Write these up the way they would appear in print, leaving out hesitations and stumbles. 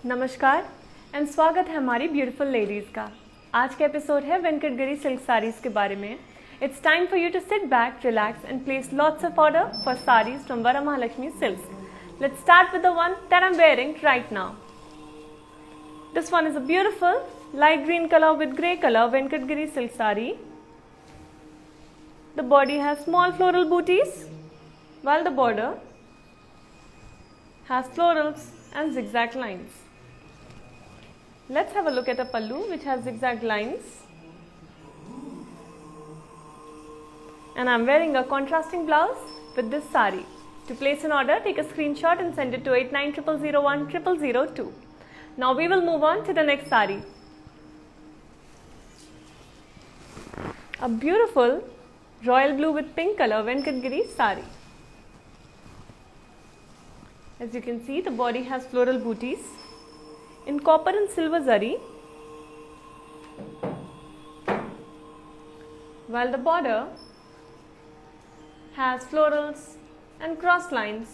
नमस्कार एंड स्वागत है हमारी ब्यूटीफुल लेडीज़ का। आज का एपिसोड है वेंकटगिरी सिल्क साड़ीज़ के बारे में। It's time for you to sit back, relax and place lots of order for saris from Varamahalakshmi Silks. Let's start with the one that I'm wearing right now. This one is a beautiful light green color with grey color Venkatgiri silk saree. The body has small floral booties while the border has florals and zigzag lines. Let's have a look at a pallu which has zigzag lines, and I'm wearing a contrasting blouse with this sari. To place an order, take a screenshot and send it to 8900010002. Now we will move on to the next sari. A beautiful royal blue with pink color Venkatgiri sari. As you can see, the body has floral booties in copper and silver zari, while the border has florals and cross lines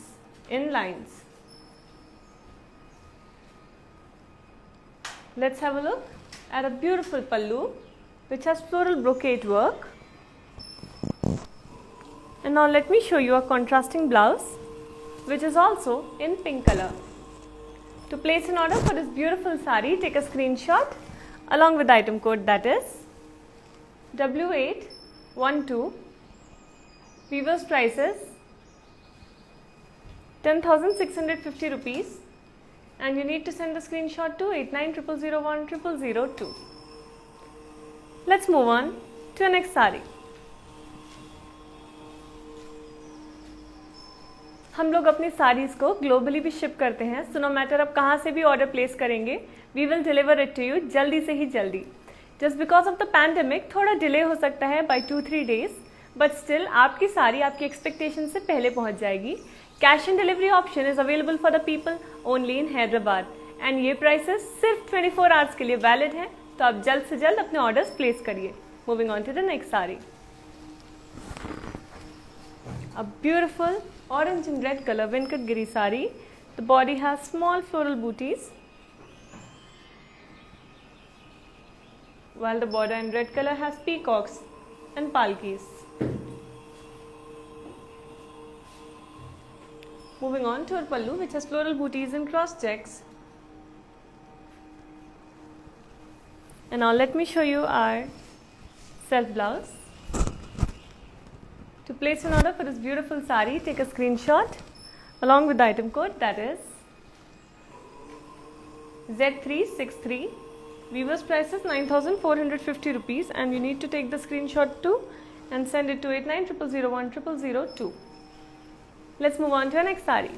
in lines. Let's have a look at a beautiful pallu which has floral brocade work. And now let me show you a contrasting blouse which is also in pink color. To place an order for this beautiful sari, take a screenshot along with the item code, that is W812. Weaver's prices 10,650 rupees, and you need to send the screenshot to 8900010002. Let's move on to the next sari. हम लोग अपनी साड़ीज़ को globally भी ship करते हैं, so no matter आप कहाँ से भी ऑर्डर प्लेस करेंगे, we will deliver it to you जल्दी से ही जल्दी. Just because of the pandemic थोड़ा डिले हो सकता है बाय 2-3 डेज, बट स्टिल आपकी साड़ी आपकी एक्सपेक्टेशन से पहले पहुँच जाएगी. Cash on delivery option is available for the people only in Hyderabad, and ये प्राइसेस सिर्फ 24 आवर्स के लिए वैलिड है, तो आप जल्द से जल्द अपने ऑर्डर्स प्लेस करिए. Moving on to the next sari. A beautiful orange and red color Venkatgiri sari. The body has small floral booties, while the border in red color has peacocks and palkis. Moving on to our pallu which has floral booties and cross checks. And now let me show you our self blouse. To place an order for this beautiful sari, take a screenshot along with the item code, that is Z363. Weaver's price is 9,450 rupees, and you need to take the screenshot too and send it to 8900010002. Let's move on to our next sari.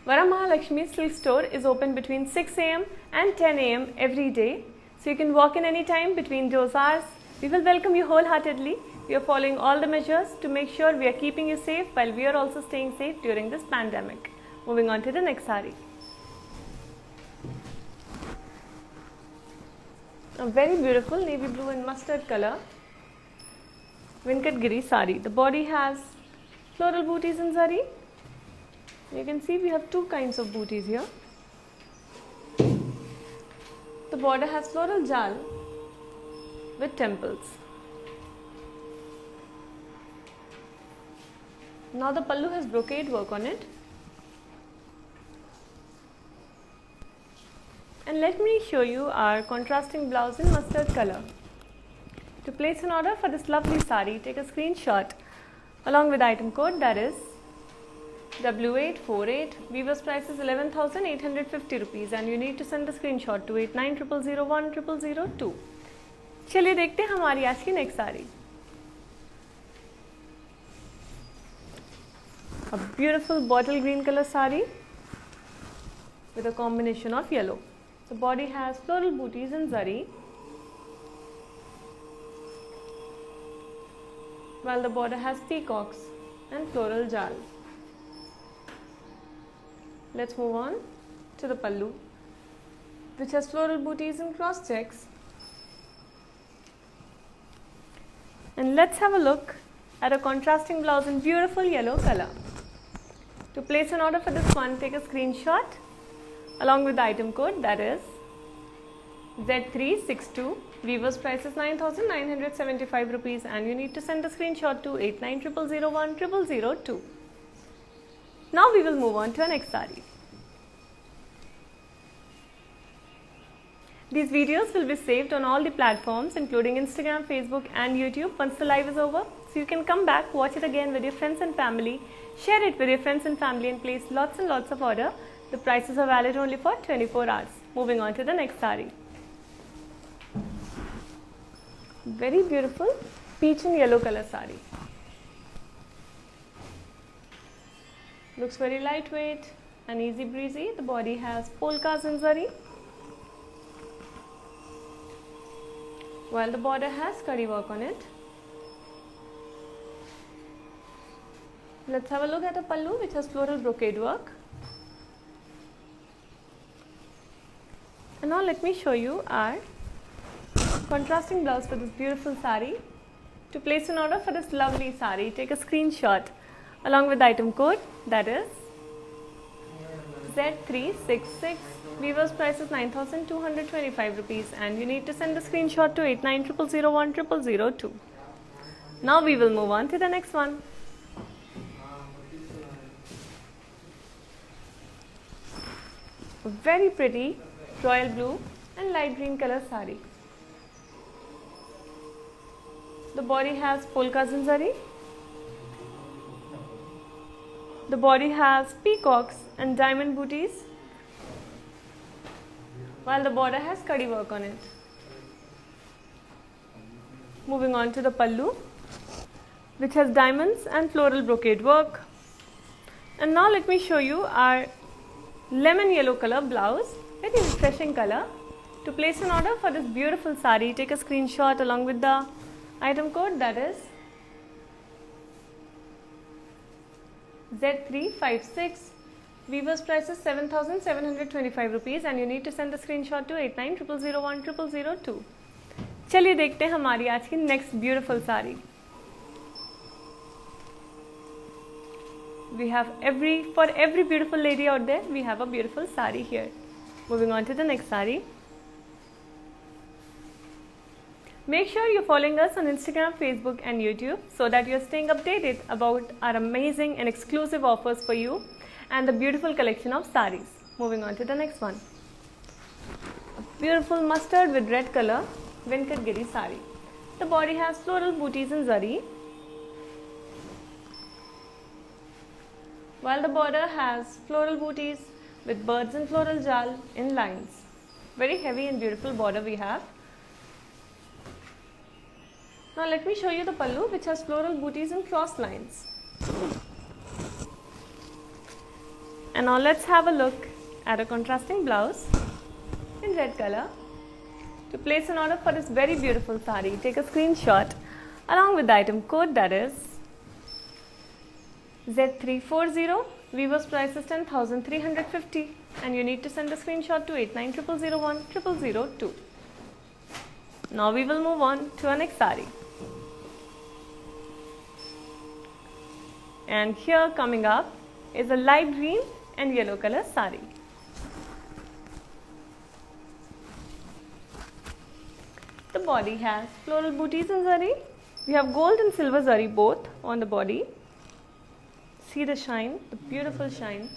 Varamahalakshmi Silk Store is open between 6 a.m. and 10 a.m. every day, so you can walk in any time between those hours. We will welcome you wholeheartedly. We are following all the measures to make sure we are keeping you safe while we are also staying safe during this pandemic. Moving on to the next sari. A very beautiful navy blue and mustard color Venkatgiri sari. The body has floral booties in zari. You can see we have two kinds of booties here. The border has floral jal with temples. Now the pallu has brocade work on it. And let me show you our contrasting blouse in mustard color. To place an order for this lovely sari, take a screenshot along with item code, that is W848. Weaver's price is 11,850 rupees, and you need to send the screenshot to 8900010002. चलिए देखते हैं हमारी आज की next sari. A beautiful bottle green color sari with a combination of yellow. The body has floral booties in zari, while the border has peacocks and floral jal. Let's move on to the pallu, which has floral booties and cross checks. And let's have a look at a contrasting blouse in beautiful yellow color. To place an order for this one, take a screenshot along with the item code, that is Z362. Weaver's price is 9,975 rupees and you need to send a screenshot to 8900010002. Now we will move on to our next saree. These videos will be saved on all the platforms including Instagram, Facebook and YouTube once the live is over. So you can come back, watch it again with your friends and family, share it with your friends and family and place lots and lots of order. The prices are valid only for 24 hours. Moving on to the next saree. Very beautiful peach and yellow color saree. Looks very lightweight and easy breezy. The body has polkas in zari, while the border has kadi work on it. Let's have a look at a pallu which has floral brocade work. And now let me show you our contrasting blouse for this beautiful saree. To place an order for this lovely saree, take a screenshot along with the item code, that is Z366. Weaver's price is 9,225 rupees and you need to send a screenshot to 8900010002. Now we will move on to the next one. A very pretty royal blue and light green color saree. The body has polkas in zari. The body has peacocks and diamond booties, while the border has kadi work on it. Moving on to the pallu, which has diamonds and floral brocade work. And now let me show you our lemon yellow color blouse, very refreshing color. To place an order for this beautiful saree, take a screenshot along with the item code, that is Z356. Weaver's price is 7,725 rupees and you need to send the screenshot to 8900010002. चलिए देखते हैं हमारी आज की next beautiful saree. We have for every beautiful lady out there, we have a beautiful saree here. Moving on to the next saree. Make sure you're following us on Instagram, Facebook and YouTube so that you're staying updated about our amazing and exclusive offers for you and the beautiful collection of sarees. Moving on to the next one. A beautiful mustard with red color Venkatgiri saree. The body has floral booties in zari, while the border has floral booties with birds and floral jal in lines. Very heavy and beautiful border we have. Now let me show you the pallu, which has floral booties and cross lines. And now let's have a look at a contrasting blouse in red color. To place an order for this very beautiful saree, take a screenshot along with the item code, that is Z340. Weaver's price is 10,350 and you need to send a screenshot to 8900010002. Now we will move on to our next saree. And here coming up is a light green and yellow color saree. The body has floral booties in zari. We have gold and silver zari both on the body. See the shine, the beautiful shine.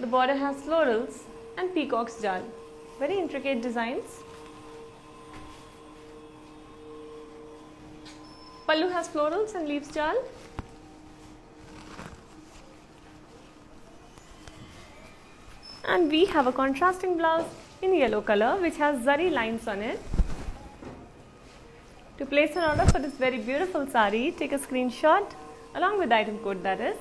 The border has florals and peacock's jal. Very intricate designs. Pallu has florals and leaves jal. And we have a contrasting blouse in yellow color which has zari lines on it. To place an order for this very beautiful saree, take a screenshot along with the item code, that is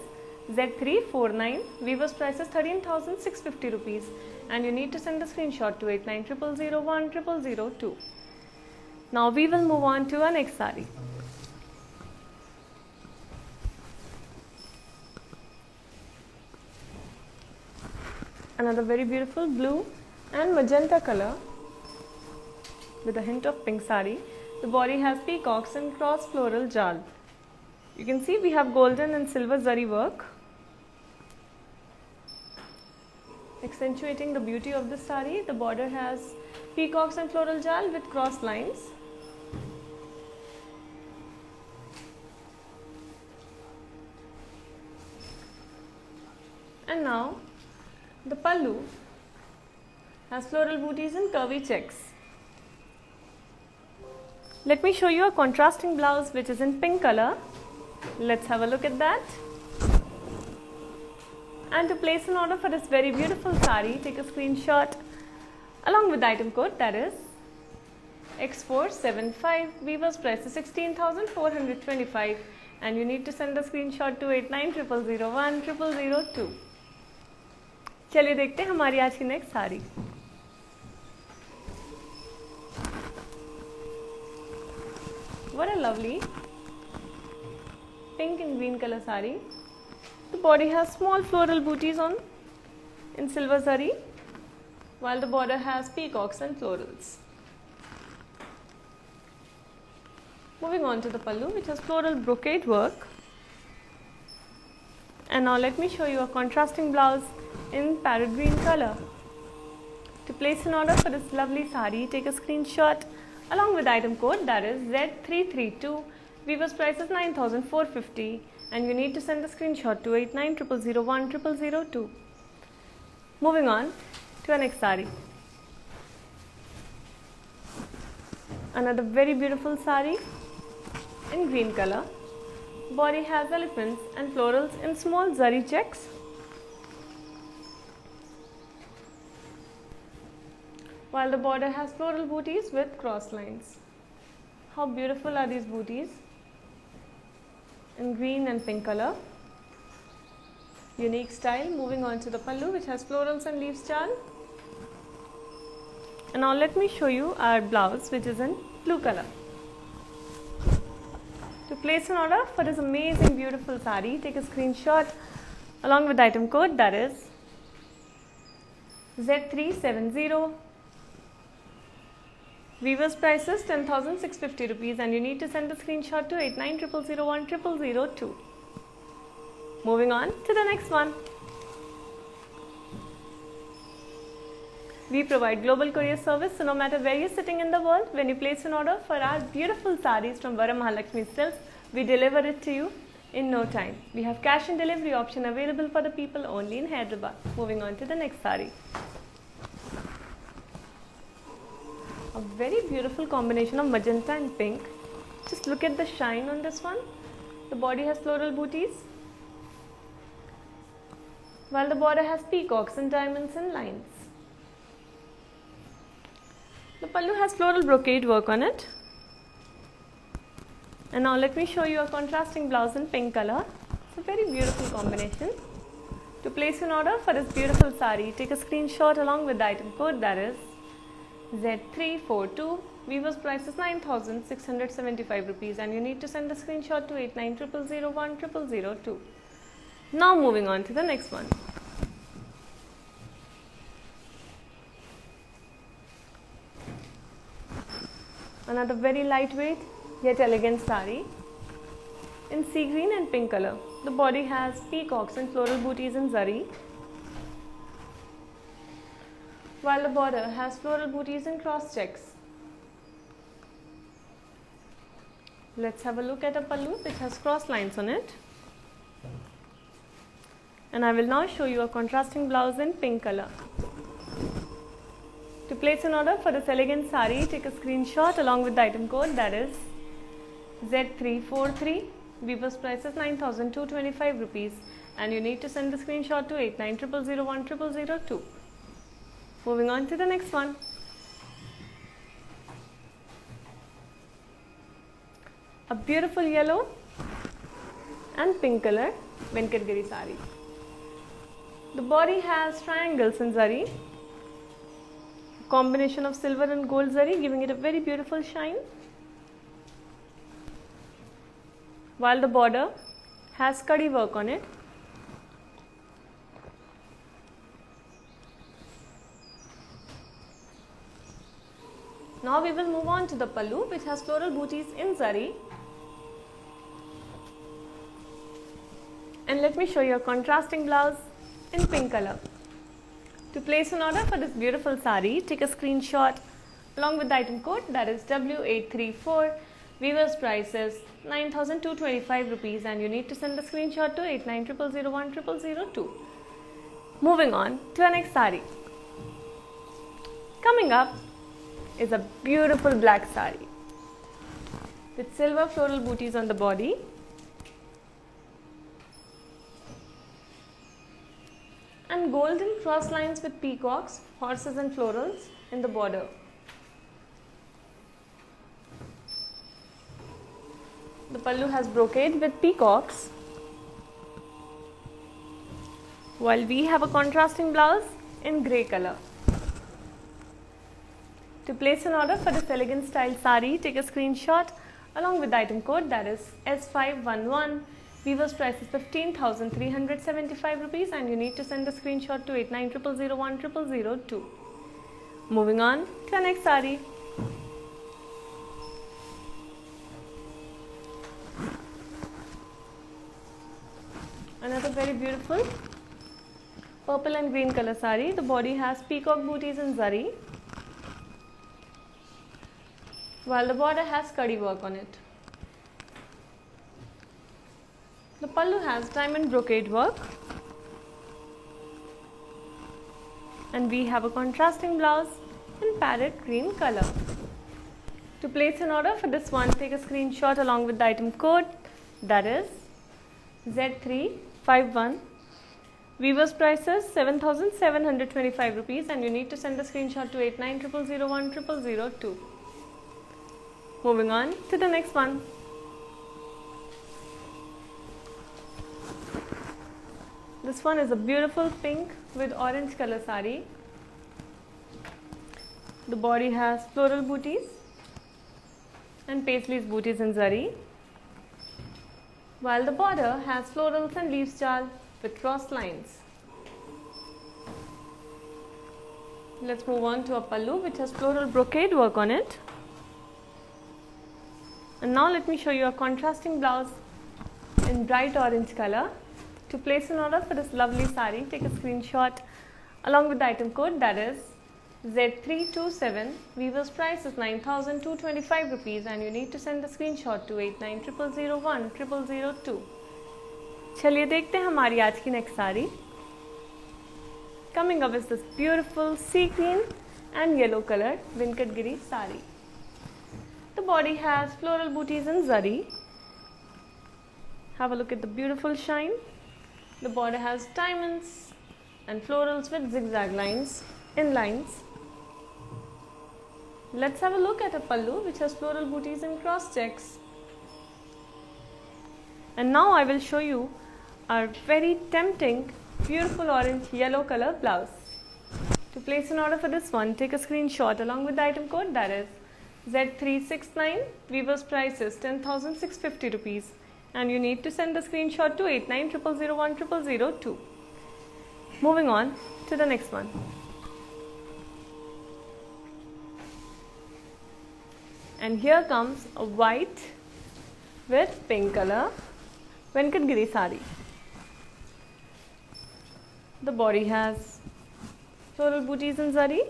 Z349. Weaver's price is 13,650 rupees and you need to send the screenshot to 8900010002. Now we will move on to our next saree. Another very beautiful blue and magenta color with a hint of pink saree. The body has peacocks and cross floral jal. You can see we have golden and silver zari work. accentuating the beauty of the sari. The border has peacocks and floral jal with cross lines. And now the pallu has floral booties and curvy checks. Let me show you a contrasting blouse which is in pink color. Let's have a look at that. And to place an order for this very beautiful sari, take a screenshot along with the item code, that is X475. Weaver's price is 16,425 and you need to send the screenshot to 8900010002. चलिए देखते हैं हमारी आज की next sari. What a lovely pink and green color sari. The body has small floral booties on in silver zari, while the border has peacocks and florals. Moving on to the pallu, which has floral brocade work. And now let me show you a contrasting blouse in parrot green color. To place an order for this lovely sari, take a screenshot along with item code, that is Z332. Weaver's price is 9,450 and you need to send the screenshot to 8900010002. Moving on to our next sari. Another very beautiful sari in green color. Body has elephants and florals in small zari checks. While the border has floral booties with cross lines. How beautiful are these booties in green and pink color. Unique style. Moving on to the pallu, which has florals and leaves jal. And now let me show you our blouse, which is in blue color. To place an order for this amazing beautiful sari, take a screenshot along with item code, that is Z370. Weaver's price is 10,650 rupees and you need to send the screenshot to 8900010002. Moving on to the next one. We provide global courier service, so no matter where you're sitting in the world, when you place an order for our beautiful saris from Vara Mahalakshmi Silks, we deliver it to you in no time. We have cash and delivery option available for the people only in Hyderabad. Moving on to the next sari. A very beautiful combination of magenta and pink. Just look at the shine on this one. The body has floral booties, while the border has peacocks and diamonds and lines. The pallu has floral brocade work on it. And now let me show you a contrasting blouse in pink color. It's a very beautiful combination. To place an order for this beautiful sari, take a screenshot along with the item code, that is Z342. Weaver's price is 9,675 rupees and you need to send the screenshot to 8900010002. Now moving on to the next one. Another very lightweight yet elegant sari in sea green and pink color. The body has peacocks and floral booties in zari, while the border has floral booties and cross checks. Let's have a look at a pallu which has cross lines on it. And I will now show you a contrasting blouse in pink color. To place an order for this elegant sari, take a screenshot along with the item code, that is Z343. Weaver's price is 9,225 rupees and you need to send the screenshot to 8900010002. Moving on to the next one. A beautiful yellow and pink color Venkatgiri sari. The body has triangles in zari, combination of silver and gold zari, giving it a very beautiful shine, while the border has kadi work on it. Now we will move on to the pallu, which has floral booties in zari. And let me show you a contrasting blouse in pink color. To place an order for this beautiful sari, take a screenshot along with the item code, that is W834. Weaver's price is 9,225 rupees and you need to send the screenshot to 8900010002. Moving on to our next sari. Coming up is a beautiful black sari with silver floral booties on the body, and golden cross lines with peacocks, horses and florals in the border. The pallu has brocade with peacocks, while we have a contrasting blouse in grey color. To place an order for this elegant style sari, take a screenshot along with the item code, that is S511. Weaver's price is 15,375 rupees and you need to send the screenshot to 8900010002. Moving on to our next sari. Another very beautiful purple and green color sari. The body has peacock booties in zari, while the border has kadi work on it. The pallu has diamond brocade work, and we have a contrasting blouse in parrot green color. To place an order for this one, take a screenshot along with the item code, that is Z351. Weaver's price is 7,725 rupees and you need to send the screenshot to 8900010002. Moving on to the next one. This one is a beautiful pink with orange color sari. The body has floral booties and paisley's booties in zari, while the border has florals and leaves jal with cross lines. Let's move on to a pallu which has floral brocade work on it. And now let me show you a contrasting blouse in bright orange color. To place an order for this lovely sari, take a screenshot along with the item code, that is Z327. Weaver's price is 9,225 rupees and you need to send the screenshot to 8900010002. चलिए देखते हैं हमारी आज की next sari. Coming up is this beautiful sea green and yellow colored Venkatgiri sari. The body has floral booties in zari. Have a look at the beautiful shine. The border has diamonds and florals with zigzag lines in lines. Let's have a look at a pallu which has floral booties and cross checks. And now I will show you our very tempting beautiful orange yellow color blouse. To place an order for this one, take a screenshot along with the item code, that is Z369. Weaver's price is 10,650 rupees and you need to send the screenshot to 8900010002. Moving on to the next one. And here comes a white with pink color Venkatgiri sari. The body has floral booties in zari.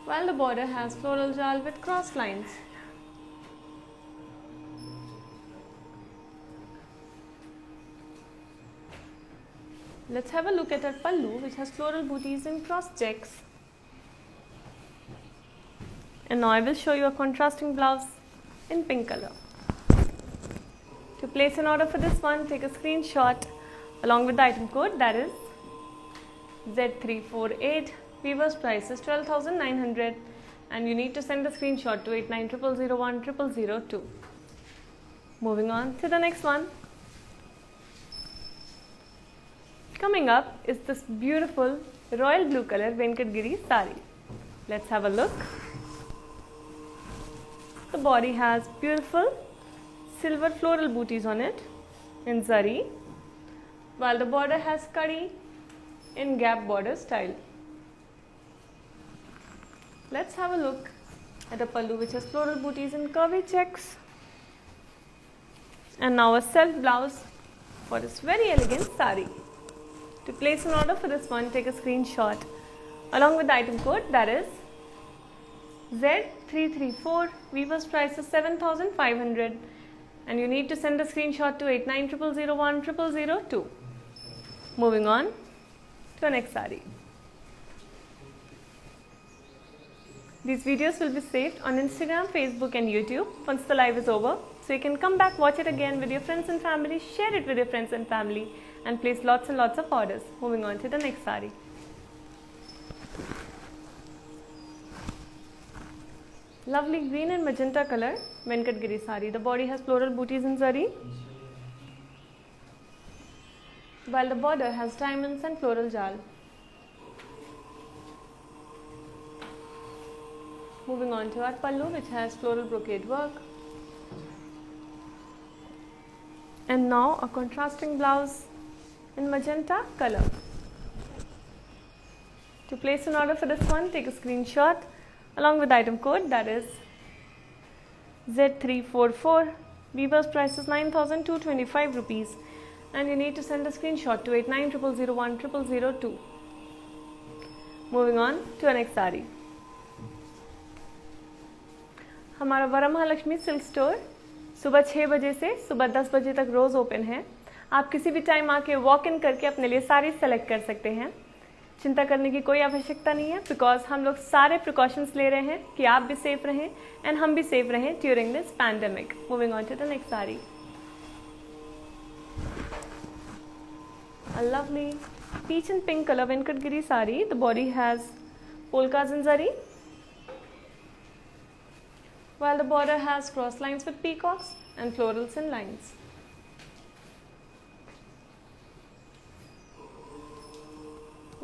While the border has floral jal with cross lines. Let's have a look at our pallu which has floral booties and cross checks. And now I will show you a contrasting blouse in pink color. To place an order for this one, take a screenshot along with the item code, that is Z348. Weaver's price is 12,900 and you need to send the screenshot to 8900010002. Moving on to the next one. Coming up is this beautiful royal blue color Venkatgiri sari. Let's have a look. The body has beautiful silver floral booties on it in zari, while the border has kadi in gap border style. Let's have a look at a pallu which has floral booties in curvy checks. And now a self blouse for this very elegant sari. To place an order for this one, take a screenshot along with the item code, that is Z334. Weaver's price is 7,500 and you need to send a screenshot to 8900010002. Moving on to the next sari. These videos will be saved on Instagram, Facebook and YouTube once the live is over. So you can come back, watch it again with your friends and family, share it with your friends and family and place lots and lots of orders. Moving on to the next sari. Lovely green and magenta color Venkatgiri sari. The body has floral booties in zari, while the border has diamonds and floral jal. Moving on to our pallu, which has floral brocade work. And now a contrasting blouse in magenta color. To place an order for this one, take a screenshot along with item code, that is Z344. Weaver's price is 9,225 rupees and you need to send a screenshot to 8900010002. Moving on to our next sari. हमारा Varamahalakshmi silk store सुबह 6 बजे से सुबह 10 बजे तक रोज़ open है। आप किसी भी टाइम आके वॉक इन करके अपने लिए साड़ी सेलेक्ट कर सकते हैं। चिंता करने की कोई आवश्यकता नहीं है, बिकॉज हम लोग सारे प्रिकॉशंस ले रहे हैं कि आप भी सेफ रहें एंड हम भी सेफ रहें during this pandemic. Moving on to the next sari. A lovely peach and pink color Venkatgiri sari. The body has polkas in zari, while the border has cross lines with peacocks and florals in lines.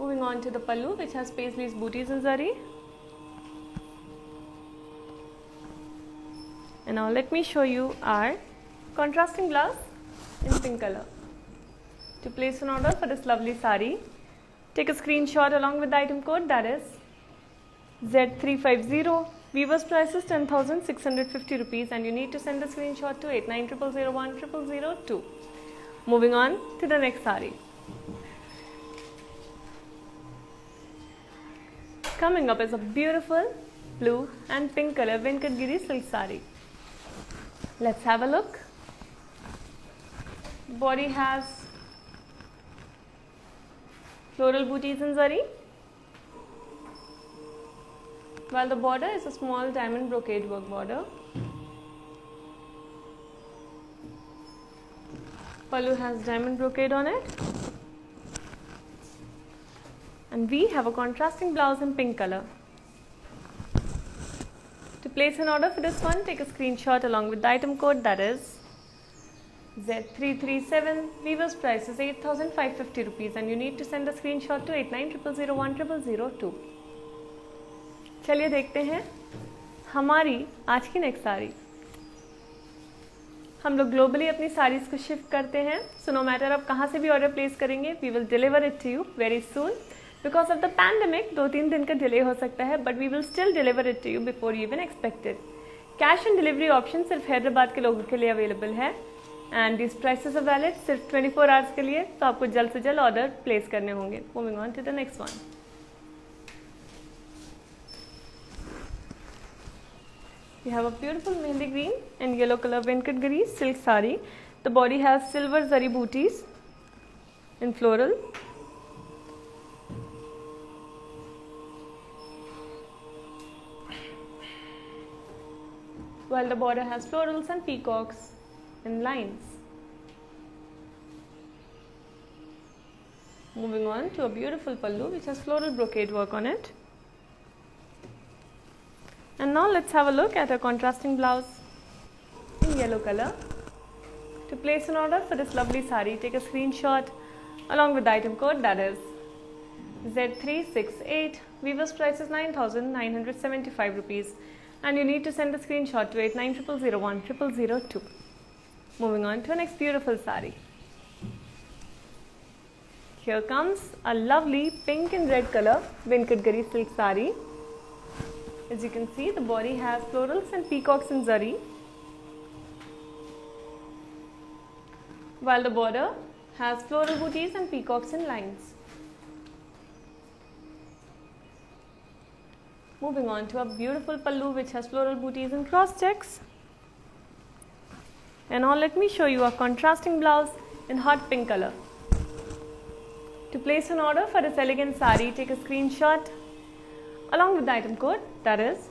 Moving on to the pallu, which has paisleys booties in zari. And now let me show you our contrasting blouse in pink color. To place an order for this lovely sari, take a screenshot along with the item code, that is Z350. Weaver's price is 10,650 rupees and you need to send a screenshot to 8900010002. Moving on to the next sari. Coming up is a beautiful blue and pink color Venkatgiri silk sari. Let's have a look. The body has floral booties in zari, while the border is a small diamond brocade work border. Pallu has diamond brocade on it. And we have a contrasting blouse in pink color. To place an order for this one, take a screenshot along with the item code, that is Z337. Weaver's price is 8,550 rupees and you need to send a screenshot to 8900010002. चलिए देखते हैं हमारी आज की next sari. हम लोग globally अपनी साड़ीज को शिफ्ट करते हैं, सो नो मैटर आप कहाँ से भी ऑर्डर प्लेस करेंगे, we will deliver it to you very soon. Because of the pandemic 2-3 दिन का डिले हो सकता है, but we will still deliver it to you before you even expected. Cash on delivery option सिर्फ हैदराबाद के लोगों के लिए अवेलेबल है and this prices are valid सिर्फ 24 आवर्स के लिए, तो आपको जल्द से जल्द ऑर्डर प्लेस करने होंगे। Moving on to the next one. We have a beautiful mehndi green and yellow color Venkatgiri silk sari. The body has silver zari booties in floral. While the border has florals and peacocks in lines. Moving on to a beautiful pallu which has floral brocade work on it. And now let's have a look at a contrasting blouse in yellow color. To place an order for this lovely sari, take a screenshot along with the item code, that is Z368. Weaver's price is 9,975 rupees and you need to send a screenshot to 8900010002. Moving on to our next beautiful sari. Here comes a lovely pink and red color Venkatgiri silk sari. As you can see, the body has florals and peacocks in zari, while the border has floral booties and peacocks in lines. Moving on to a beautiful pallu which has floral booties and cross checks. And now let me show you a contrasting blouse in hot pink color. To place an order for this elegant sari, take a screenshot along with the item code, that is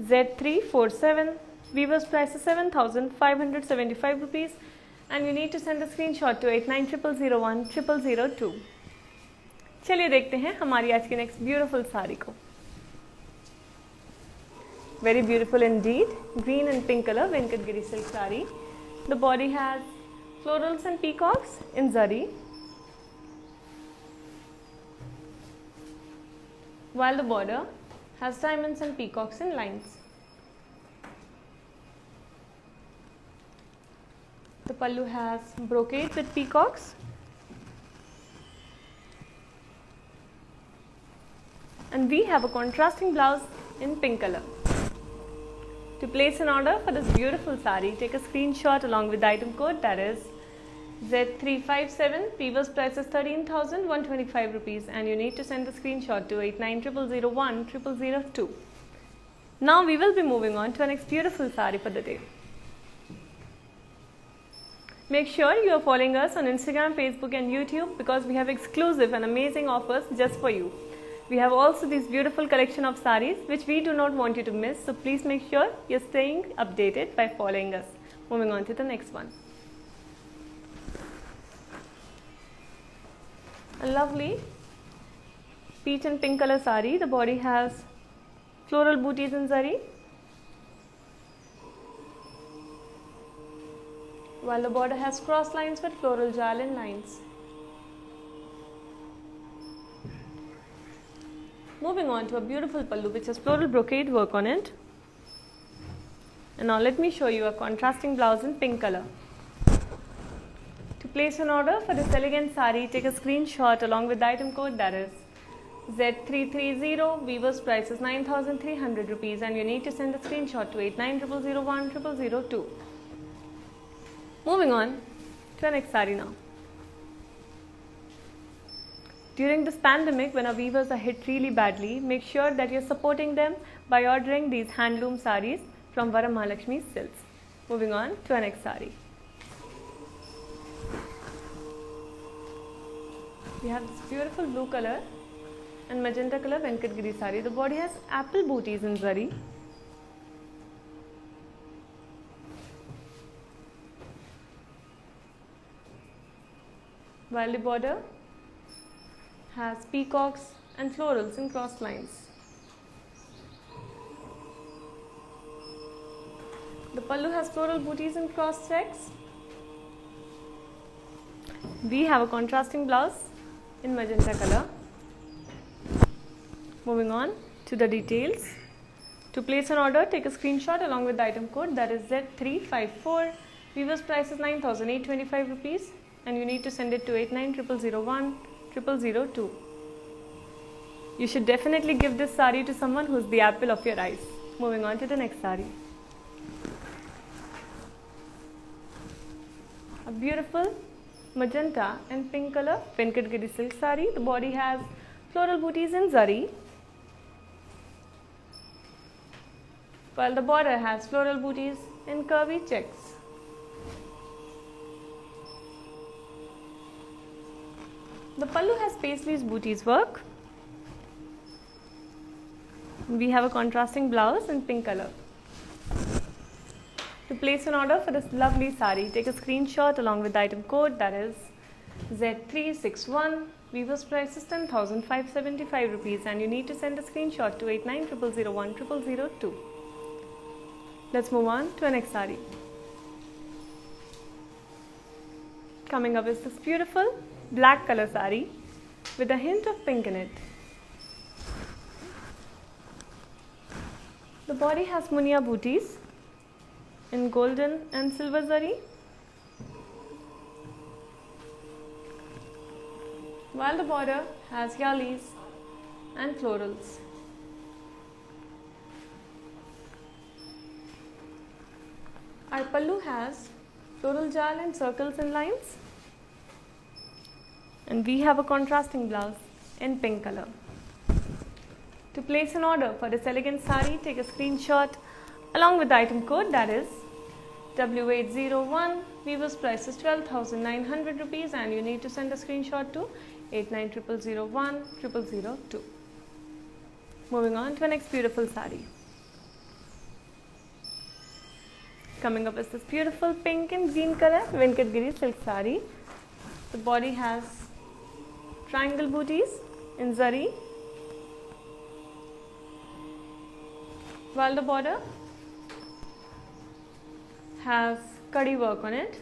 Z347. Weaver's price is 7,575 rupees and you need to send a screenshot to 8900010002. चलिए देखते हैं हमारी आज की next beautiful sari को. Very beautiful indeed, green and pink color Venkatgiri silk saree. The body has florals and peacocks in zari, while the border has diamonds and peacocks in lines. The pallu has brocade with peacocks and we have a contrasting blouse in pink color. To place an order for this beautiful sari, take a screenshot along with the item code, that is Z357. Weaver's price is 13,125 rupees and you need to send the screenshot to 8900010002. Now we will be moving on to our next beautiful sari for the day. Make sure you are following us on Instagram, Facebook and YouTube because we have exclusive and amazing offers just for you. We have also this beautiful collection of sarees which we do not want you to miss, so please make sure you're staying updated by following us. Moving on to the next one. A lovely peach and pink color saree. The body has floral booties in zari, while the border has cross lines with floral jal in lines. Moving on to a beautiful pallu which has floral brocade work on it. And now let me show you a contrasting blouse in pink color. To place an order for this elegant sari, take a screenshot along with the item code, that is Z330. Weaver's price is 9,300 rupees and you need to send a screenshot to 8900010002. Moving on to our next sari now. During this pandemic, when our weavers are hit really badly, make sure that you're supporting them by ordering these handloom saris from Varamahalakshmi Silks. Moving on to our next sari. We have this beautiful blue color and magenta color Venkatgiri sari. The body has apple booties in zari. While the border has peacocks and florals in cross lines. The pallu has floral booties and cross checks. We have a contrasting blouse in magenta color. Moving on to the details. To place an order, take a screenshot along with the item code, that is Z354. Weaver's price is 9,825 rupees and you need to send it to 8900010002. You should definitely give this sari to someone who is the apple of your eyes. Moving on to the next sari. A beautiful magenta and pink color Venkatgiri silk sari. The body has floral booties in zari, while the border has floral booties in curvy checks. The pallu has Paisley's booties work. We have a contrasting blouse in pink color. To place an order for this lovely sari, take a screenshot along with the item code, that is Z361. Weaver's price is 10,575 rupees and you need to send a screenshot to 8900010002. Let's move on to our next sari. Coming up is this beautiful black color sari with a hint of pink in it. The body has munia booties in golden and silver zari, while the border has yalis and florals. Our pallu has floral jal and circles and lines, And we have a contrasting blouse in pink color. To place an order for this elegant sari, take a screenshot along with the item code, that is W801. Weaver's price is 12,900 rupees and you need to send a screenshot to 8900010002. Moving on to our next beautiful sari. Coming up is this beautiful pink and green color Venkatgiri silk sari. The body has triangle booties in zari, while the border has kadi work on it.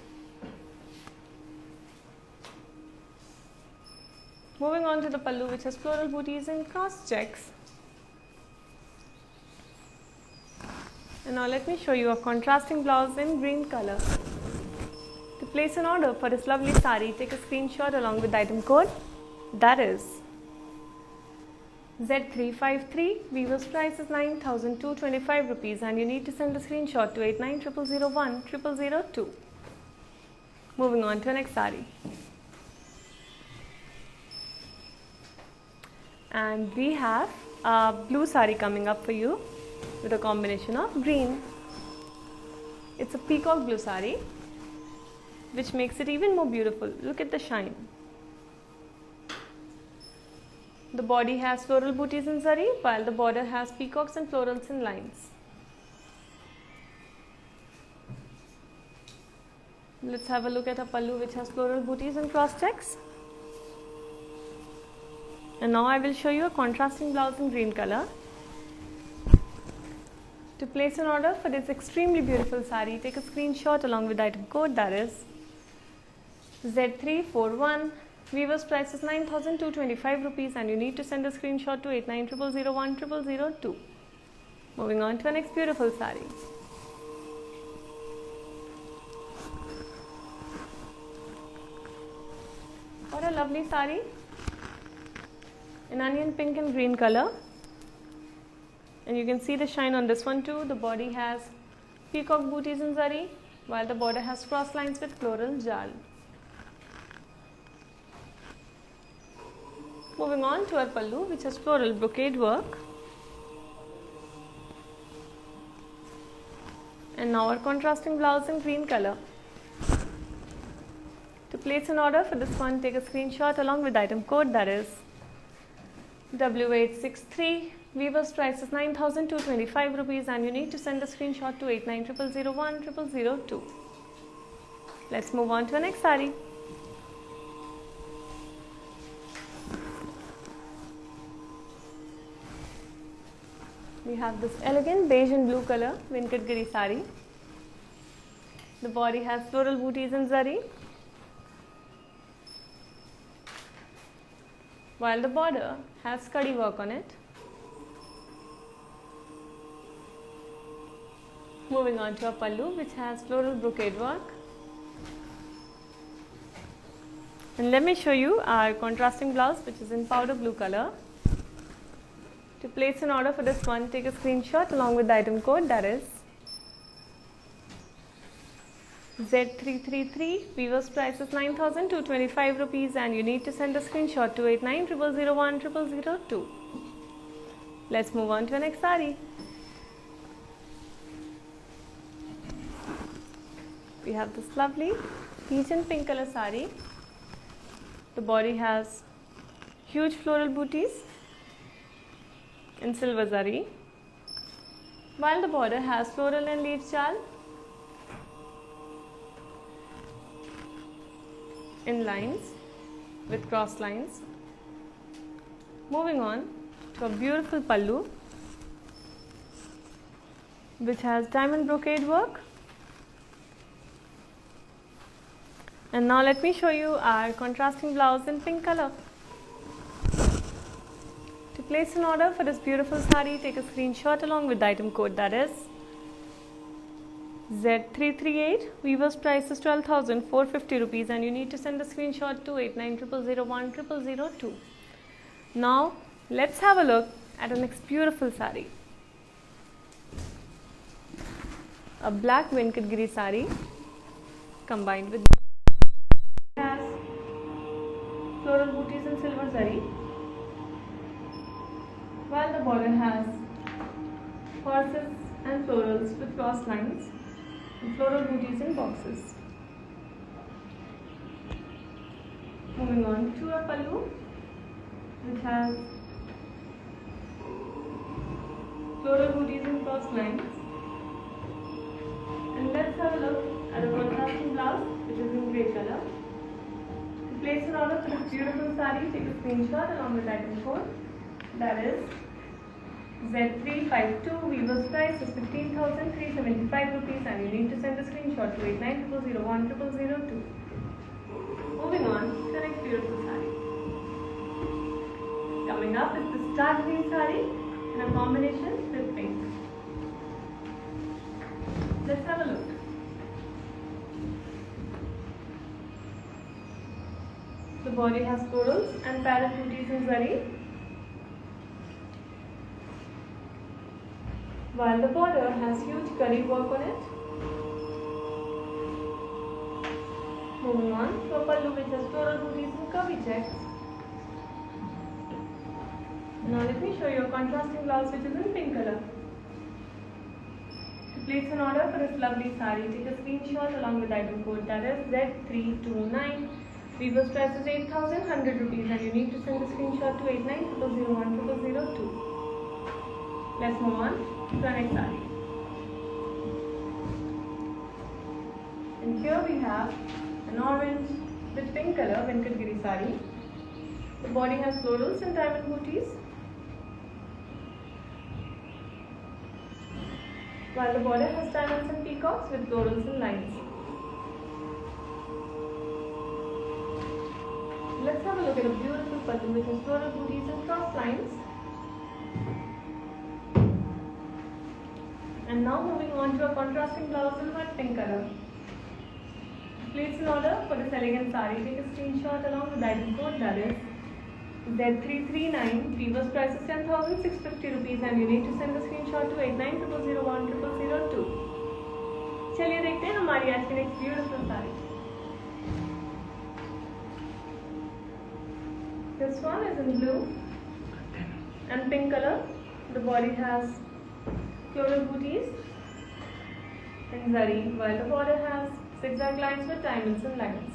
Moving on to the pallu, which has floral booties and cross checks. And now let me show you a contrasting blouse in green color. To place an order for this lovely sari, take a screenshot along with the item code, that is Z353. Weaver's price is 9,225 rupees and you need to send a screenshot to 8900010002. Moving on to our next sari. And we have a blue sari coming up for you with a combination of green. It's a peacock blue sari, which makes it even more beautiful. Look at the shine. The body has floral booties in zari, while the border has peacocks and florals in lines. Let's have a look at a pallu, which has floral booties and cross checks. And now I will show you a contrasting blouse in green color. To place an order for this extremely beautiful sari, take a screenshot along with the item code, that is Z341. Weaver's price is 9,225 rupees and you need to send a screenshot to 8900010002. Moving on to our next beautiful sari. What a lovely sari in onion pink and green color. And you can see the shine on this one too. The body has peacock booties in zari, while the border has cross lines with floral jal. Moving on to our pallu, which has floral brocade work. And now our contrasting blouse in green color. To place an order for this one, take a screenshot along with the item code, that is W863. Weaver's price is 9,225 rupees and you need to send a screenshot to 8900010002. Let's move on to our next sari. We have this elegant beige and blue color Venkatgiri sari. The body has floral booties in zari, while the border has kadi work on it. Moving on to a pallu, which has floral brocade work. And let me show you our contrasting blouse, which is in powder blue color. To place an order for this one, take a screenshot along with the item code, that is Z333. Weaver's price is 9,225 rupees and you need to send a screenshot to 8900010002. Let's move on to the next sari. We have this lovely peach and pink color sari. The body has huge floral booties in silver zari, while the border has floral and leaf jal in lines with cross lines. Moving on to a beautiful pallu, which has diamond brocade work. And now let me show you our contrasting blouse in pink color. To place an order for this beautiful sari, take a screenshot along with the item code, that is Z338. Weaver's price is 12,450 rupees and you need to send a screenshot to 8900010002. Now let's have a look at our next beautiful sari. A black Venkatgiri sari combined with floral booties in silver zari, while the border has horses and florals with cross lines and floral booties in boxes. Moving on to a pallu, which has floral booties in cross lines. And let's have a look at a contrasting blouse, which is in grey color. To place an order for this beautiful saree, take a screenshot along with item code. That is Z352. Weaver's price is 15,375 rupees, and you need to send the screenshot to 8900010002. Moving on to the next beautiful saree. Coming up is the star green saree in a combination with pink. Let's have a look. The body has florals and parrot booties in zari, while the border has huge curry work on it. Moving on to a pallu which has floral booties and curvy checks. Now let me show you a contrasting blouse which is in pink color. To place an order for this lovely saree, take a screenshot along with item code, that is Z329. Weaver's price is 8,100 rupees, and you need to send the screenshot to 8900010002. Let's move on to the next saree. And here we have an orange with pink color Venkatgiri saree. The body has florals and diamond booties, while the border has diamonds and peacocks with florals and lines. Let's have a look at a beautiful pallu which has floral booties and cross lines. And now moving on to a contrasting blouse in hot pink color. To place an order for this elegant saree, take a screenshot along with item code, that is Z339. Weaver's price is 10,650 rupees, and you need to send the screenshot to 8900010002. चलिए देखते हैं हमारी आज की next beautiful sari. This one is in blue and pink color. The body has floral booties in zari, while the border has zigzag lines with diamonds and lines.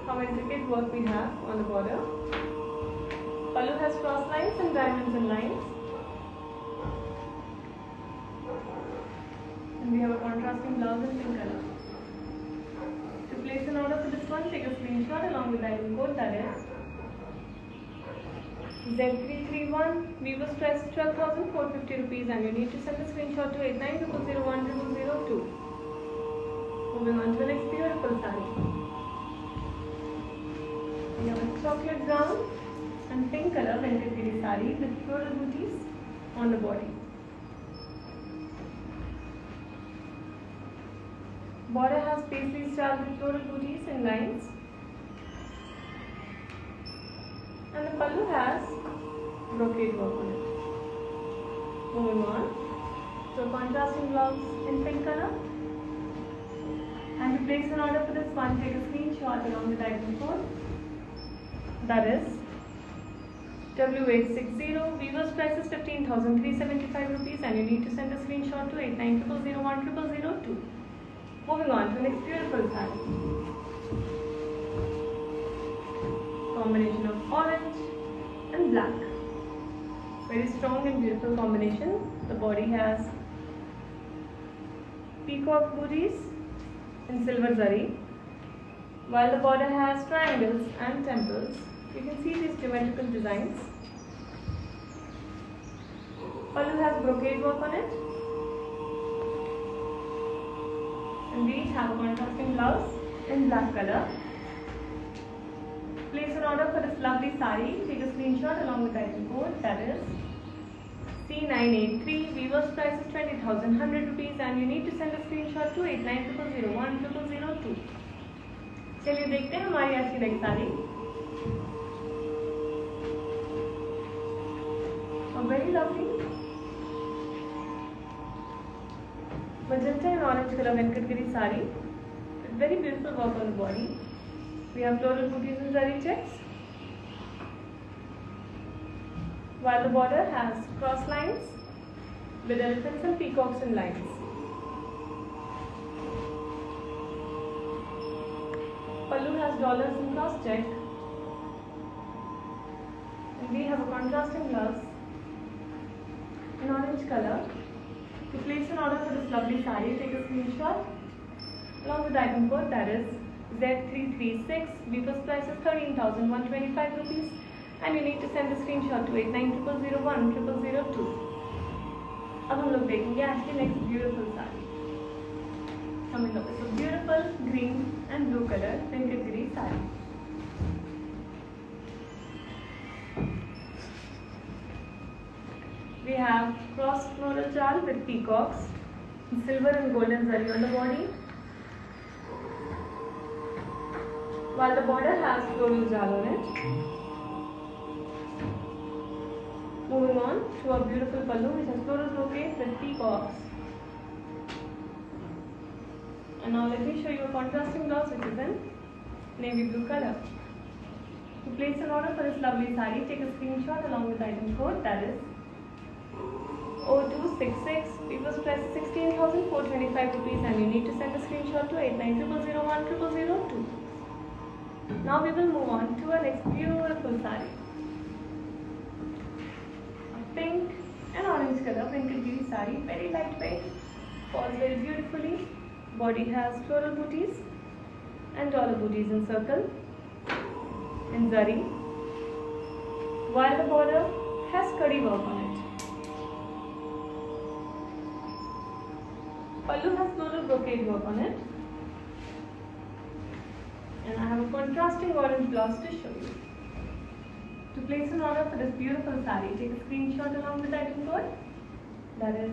How intricate work we have on the border. Pallu has cross lines and diamonds and lines. And we have a contrasting blouse in pink color. To place an order for this one, take a screenshot along with the item code, that is Z331. Weaver's price is 12,450 rupees, and you need to send the screenshot to 8900010002. Moving on to the next beautiful saree. We have a chocolate brown and pink color Venkatgiri saree with floral booties on the body. Border has paisley style with floral booties and lines. And the pallu has brocade work on it. Moving on to a contrasting blouse in pink color. And to place an order for this one, take a screenshot along with item code, that is W860. Weaver's price is 15,375 rupees, and you need to send a screenshot to 8900010002. Moving on to the next beautiful saree. Combination of orange and black. Very strong and beautiful combination. The body has peacock booties in silver zari, while the border has triangles and temples. You can see these geometrical designs. Pallu has brocade work on it, and we each have a contrasting blouse in black color. Place an order for this lovely saree. Take a screenshot along with the item code, that is C983. Weaver's price is 20,100 rupees, and you need to send a screenshot to 8900010002. चलिए देखते हैं हमारी आज की next sari. A very lovely magenta and orange color Venkatgiri saree with very beautiful work on the body. We have floral booties and zari checks, while the border has cross lines with elephants and peacocks in lines. Pallu has dollars in cross check, and we have a contrasting blouse in orange color. To place an order for this lovely saree, take a screenshot along with the item code, that is Z336. Weaver's price is 13,125 rupees, and you need to send the screenshot to 8900010002. अब हम लोग देखेंगे आज की next beautiful sari. Coming up is a beautiful green and blue color Venkatgiri saree. We have cross floral jal with peacocks, silver and golden zari on the body, while the border has floral jal on it. Moving on to a beautiful pallu which has floral brocade with peacocks. And now let me show you a contrasting blouse which is in navy blue color. To place an order for this lovely saree, take a screenshot along with the item code, that is 0266. Weaver's price is 16,425 rupees, and you need to send a screenshot to 8900010002. Now we will move on to our next beautiful saree. A pink and orange color Venkatgiri saree, very lightweight, falls very beautifully. Body has floral booties and dollar booties in circle in zari, while the border has kadi work on it. Pallu has floral brocade work on it, and I have a contrasting orange blouse to show you. To place an order for this beautiful saree, take a screenshot along with the item code, that is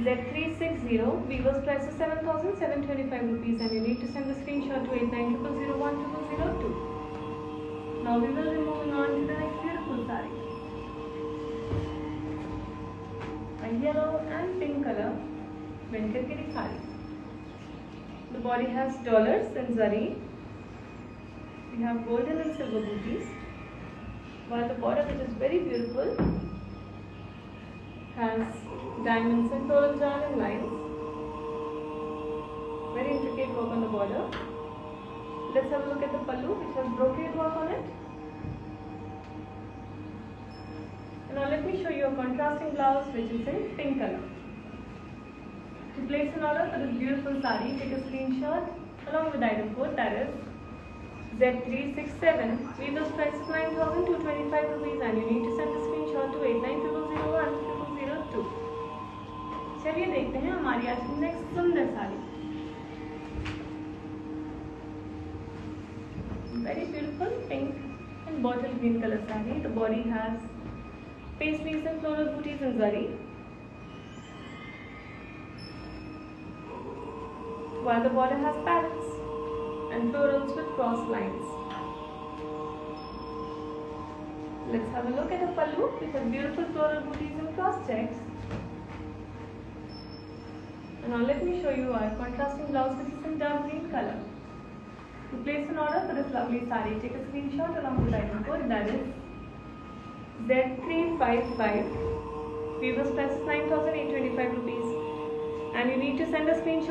Z360. Weaver's price is 7,725 rupees, and you need to send the screenshot to 8900010002. Now we will be moving on to the next beautiful saree. A yellow and pink color Venkatgiri saree. The body has dollars and zari. We have golden and silver booties, while the border, which is very beautiful, has diamonds and floral jal and lines. Very intricate work on the border. Let's have a look at the pallu, which has brocade work on it. And now let me show you a contrasting blouse which is in pink color. To place an order for this beautiful saree, take a screenshot along with the item code, that is Z367. Weaver's price is 9,225 rupees, and you need to send the screenshot to 8900010002. चलिए देखते हैं हमारी आज की next सुंदर sari. Very beautiful pink and bottle green color saree. The body has paisleys and floral booties in zari, while the border has parrots and florals with cross lines. Let's have a look at the pallu, which has beautiful floral booties and cross checks. And now let me show you our contrasting blouse, which is in dark green color. To place an order for this lovely saree, take a screenshot along with the item code, that is Z355. Weaver's price is 9,825 rupees, and you need to send a screenshot